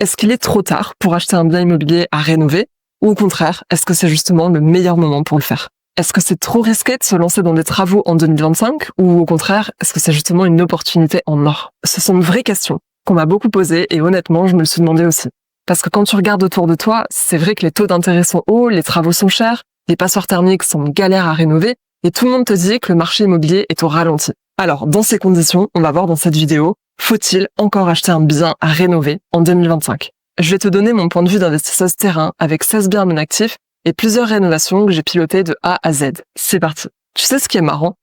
Est-ce qu'il est trop tard pour acheter un bien immobilier à rénover? Ou au contraire, est-ce que c'est justement le meilleur moment pour le faire? Est-ce que c'est trop risqué de se lancer dans des travaux en 2025? Ou au contraire, est-ce que c'est justement une opportunité en or? Ce sont de vraies questions qu'on m'a beaucoup posées et honnêtement, je me le suis demandé aussi. Parce que quand tu regardes autour de toi, c'est vrai que les taux d'intérêt sont hauts, les travaux sont chers, les passoires thermiques sont une galère à rénover et tout le monde te dit que le marché immobilier est au ralenti. Alors, dans ces conditions, on va voir dans cette vidéo, faut-il encore acheter un bien à rénover en 2025? Je vais te donner mon point de vue d'investisseuse terrain avec 16 biens non actifs et plusieurs rénovations que j'ai pilotées de A à Z. C'est parti. Tu sais ce qui est marrant?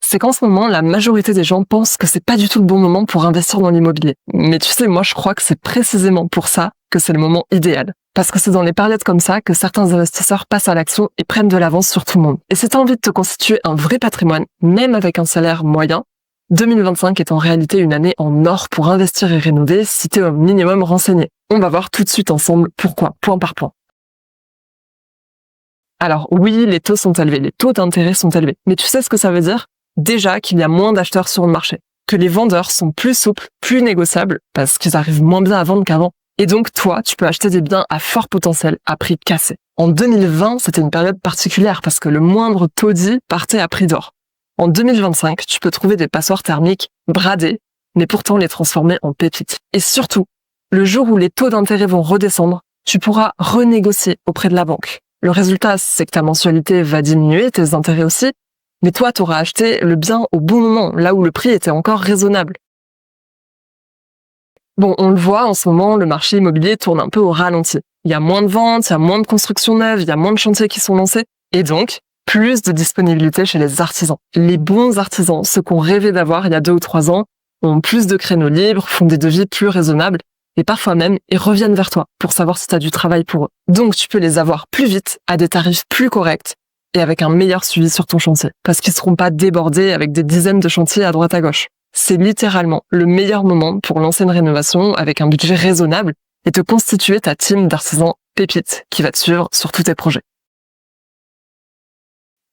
C'est qu'en ce moment, la majorité des gens pensent que c'est pas du tout le bon moment pour investir dans l'immobilier. Mais tu sais, moi je crois que c'est précisément pour ça que c'est le moment idéal. Parce que c'est dans les périodes comme ça que certains investisseurs passent à l'action et prennent de l'avance sur tout le monde. Et si tu as envie de te constituer un vrai patrimoine, même avec un salaire moyen, 2025 est en réalité une année en or pour investir et rénover si tu es au minimum renseigné. On va voir tout de suite ensemble pourquoi, point par point. Alors oui, les taux sont élevés, les taux d'intérêt sont élevés. Mais tu sais ce que ça veut dire? Déjà qu'il y a moins d'acheteurs sur le marché, que les vendeurs sont plus souples, plus négociables, parce qu'ils arrivent moins bien à vendre qu'avant. Et donc toi, tu peux acheter des biens à fort potentiel, à prix cassé. En 2020, c'était une période particulière parce que le moindre taudis partait à prix d'or. En 2025, tu peux trouver des passoires thermiques bradées, mais pourtant les transformer en pépites. Et surtout, le jour où les taux d'intérêt vont redescendre, tu pourras renégocier auprès de la banque. Le résultat, c'est que ta mensualité va diminuer, tes intérêts aussi, mais toi, tu auras acheté le bien au bon moment, là où le prix était encore raisonnable. Bon, on le voit, en ce moment, le marché immobilier tourne un peu au ralenti. Il y a moins de ventes, il y a moins de constructions neuves, il y a moins de chantiers qui sont lancés, et donc, plus de disponibilité chez les artisans. Les bons artisans, ceux qu'on rêvait d'avoir il y a 2 ou 3 ans, ont plus de créneaux libres, font des devis plus raisonnables, et parfois même, ils reviennent vers toi pour savoir si tu as du travail pour eux. Donc, tu peux les avoir plus vite, à des tarifs plus corrects, et avec un meilleur suivi sur ton chantier, parce qu'ils seront pas débordés avec des dizaines de chantiers à droite à gauche. C'est littéralement le meilleur moment pour lancer une rénovation avec un budget raisonnable et te constituer ta team d'artisans pépites qui va te suivre sur tous tes projets.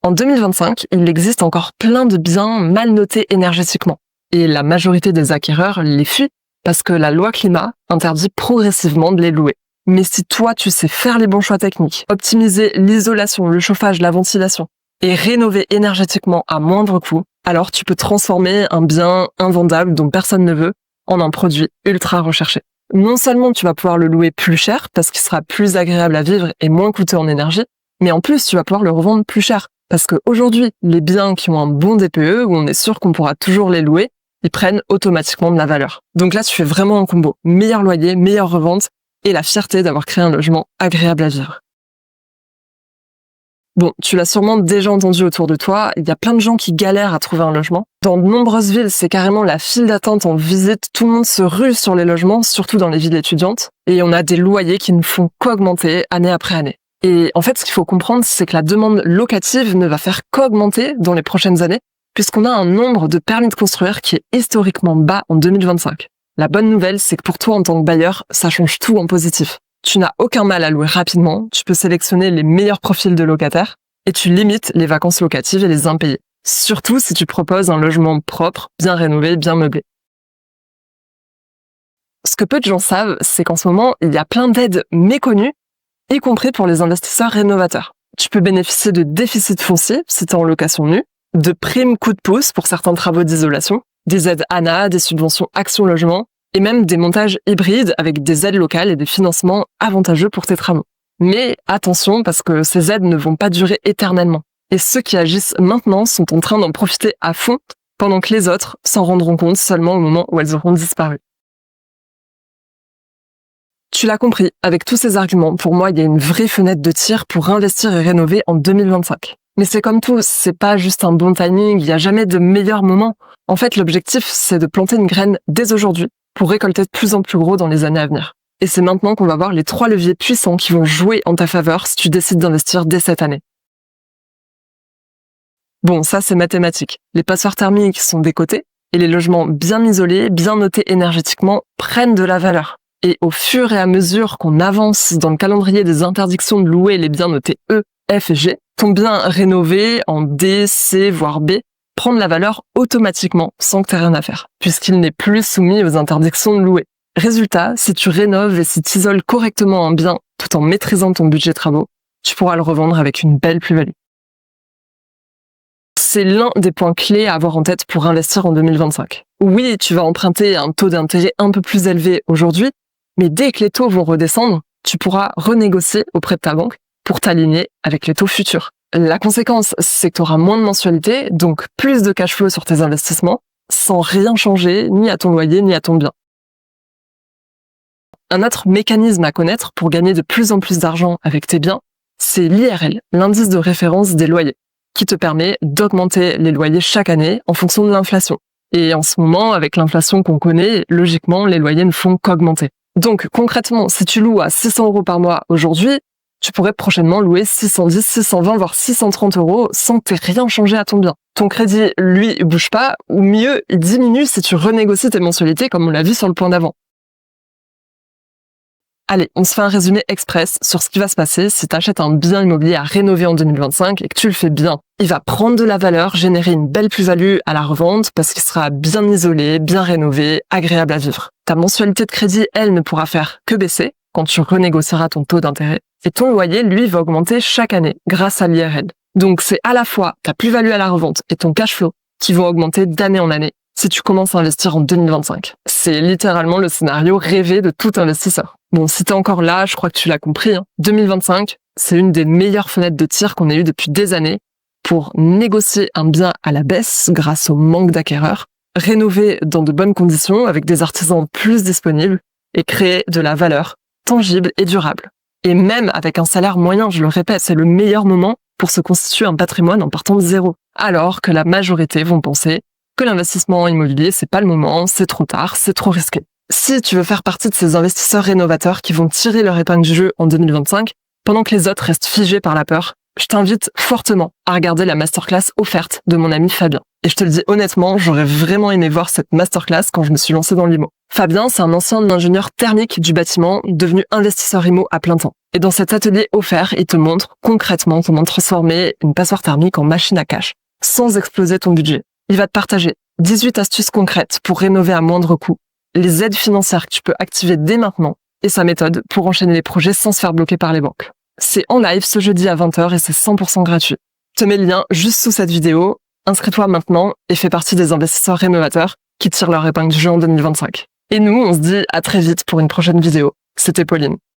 En 2025, il existe encore plein de biens mal notés énergétiquement, et la majorité des acquéreurs les fuient parce que la loi climat interdit progressivement de les louer. Mais si toi, tu sais faire les bons choix techniques, optimiser l'isolation, le chauffage, la ventilation, et rénover énergétiquement à moindre coût, alors tu peux transformer un bien invendable dont personne ne veut en un produit ultra recherché. Non seulement tu vas pouvoir le louer plus cher parce qu'il sera plus agréable à vivre et moins coûteux en énergie, mais en plus tu vas pouvoir le revendre plus cher. Parce qu'aujourd'hui, les biens qui ont un bon DPE, où on est sûr qu'on pourra toujours les louer, ils prennent automatiquement de la valeur. Donc là, tu fais vraiment un combo. Meilleur loyer, meilleure revente, et la fierté d'avoir créé un logement agréable à vivre. Bon, tu l'as sûrement déjà entendu autour de toi, il y a plein de gens qui galèrent à trouver un logement. Dans de nombreuses villes, c'est carrément la file d'attente en visite, tout le monde se rue sur les logements, surtout dans les villes étudiantes, et on a des loyers qui ne font qu'augmenter année après année. Et en fait, ce qu'il faut comprendre, c'est que la demande locative ne va faire qu'augmenter dans les prochaines années, puisqu'on a un nombre de permis de construire qui est historiquement bas en 2025. La bonne nouvelle, c'est que pour toi en tant que bailleur, ça change tout en positif. Tu n'as aucun mal à louer rapidement, tu peux sélectionner les meilleurs profils de locataires et tu limites les vacances locatives et les impayés. Surtout si tu proposes un logement propre, bien rénové, bien meublé. Ce que peu de gens savent, c'est qu'en ce moment, il y a plein d'aides méconnues, y compris pour les investisseurs rénovateurs. Tu peux bénéficier de déficit foncier si tu es en location nue, de primes coup de pouce pour certains travaux d'isolation, des aides ANA, des subventions Action Logement, et même des montages hybrides avec des aides locales et des financements avantageux pour tes travaux. Mais attention, parce que ces aides ne vont pas durer éternellement. Et ceux qui agissent maintenant sont en train d'en profiter à fond, pendant que les autres s'en rendront compte seulement au moment où elles auront disparu. Tu l'as compris, avec tous ces arguments, pour moi, il y a une vraie fenêtre de tir pour investir et rénover en 2025. Mais c'est comme tout, c'est pas juste un bon timing, il n'y a jamais de meilleur moment. En fait, l'objectif, c'est de planter une graine dès aujourd'hui pour récolter de plus en plus gros dans les années à venir. Et c'est maintenant qu'on va voir les 3 leviers puissants qui vont jouer en ta faveur si tu décides d'investir dès cette année. Bon, ça c'est mathématique. Les passoires thermiques sont décotés et les logements bien isolés, bien notés énergétiquement prennent de la valeur. Et au fur et à mesure qu'on avance dans le calendrier des interdictions de louer les biens notés E, F et G, ton bien rénové en D, C, voire B prend de la valeur automatiquement sans que tu aies rien à faire, puisqu'il n'est plus soumis aux interdictions de louer. Résultat, si tu rénoves et si tu isoles correctement un bien tout en maîtrisant ton budget travaux, tu pourras le revendre avec une belle plus-value. C'est l'un des points clés à avoir en tête pour investir en 2025. Oui, tu vas emprunter à un taux d'intérêt un peu plus élevé aujourd'hui, mais dès que les taux vont redescendre, tu pourras renégocier auprès de ta banque pour t'aligner avec les taux futurs. La conséquence, c'est que tu auras moins de mensualités, donc plus de cash flow sur tes investissements, sans rien changer ni à ton loyer ni à ton bien. Un autre mécanisme à connaître pour gagner de plus en plus d'argent avec tes biens, c'est l'IRL, l'indice de référence des loyers, qui te permet d'augmenter les loyers chaque année en fonction de l'inflation. Et en ce moment, avec l'inflation qu'on connaît, logiquement, les loyers ne font qu'augmenter. Donc concrètement, si tu loues à 600 € par mois aujourd'hui, tu pourrais prochainement louer 610, 620, voire 630 € sans que tu aies rien changé à ton bien. Ton crédit, lui, bouge pas, ou mieux, il diminue si tu renégocies tes mensualités comme on l'a vu sur le point d'avant. Allez, on se fait un résumé express sur ce qui va se passer si tu achètes un bien immobilier à rénover en 2025 et que tu le fais bien. Il va prendre de la valeur, générer une belle plus-value à la revente parce qu'il sera bien isolé, bien rénové, agréable à vivre. Ta mensualité de crédit, elle, ne pourra faire que baisser quand tu renégocieras ton taux d'intérêt. Et ton loyer, lui, va augmenter chaque année grâce à l'IRL. Donc c'est à la fois ta plus-value à la revente et ton cash flow qui vont augmenter d'année en année si tu commences à investir en 2025. C'est littéralement le scénario rêvé de tout investisseur. Bon, si t'es encore là, je crois que tu l'as compris, 2025, c'est une des meilleures fenêtres de tir qu'on ait eues depuis des années pour négocier un bien à la baisse grâce au manque d'acquéreurs, rénover dans de bonnes conditions avec des artisans plus disponibles et créer de la valeur tangible et durable. Et même avec un salaire moyen, je le répète, c'est le meilleur moment pour se constituer un patrimoine en partant de zéro. Alors que la majorité vont penser que l'investissement immobilier, c'est pas le moment, c'est trop tard, c'est trop risqué. Si tu veux faire partie de ces investisseurs rénovateurs qui vont tirer leur épingle du jeu en 2025, pendant que les autres restent figés par la peur, je t'invite fortement à regarder la masterclass offerte de mon ami Fabien. Et je te le dis honnêtement, j'aurais vraiment aimé voir cette masterclass quand je me suis lancé dans l'IMO. Fabien, c'est un ancien ingénieur thermique du bâtiment, devenu investisseur IMO à plein temps. Et dans cet atelier offert, il te montre concrètement comment transformer une passoire thermique en machine à cash, sans exploser ton budget. Il va te partager 18 astuces concrètes pour rénover à moindre coût, les aides financières que tu peux activer dès maintenant et sa méthode pour enchaîner les projets sans se faire bloquer par les banques. C'est en live ce jeudi à 20h et c'est 100% gratuit. Je te mets le lien juste sous cette vidéo. Inscris-toi maintenant et fais partie des investisseurs rénovateurs qui tirent leur épingle du jeu en 2025. Et nous, on se dit à très vite pour une prochaine vidéo. C'était Pauline.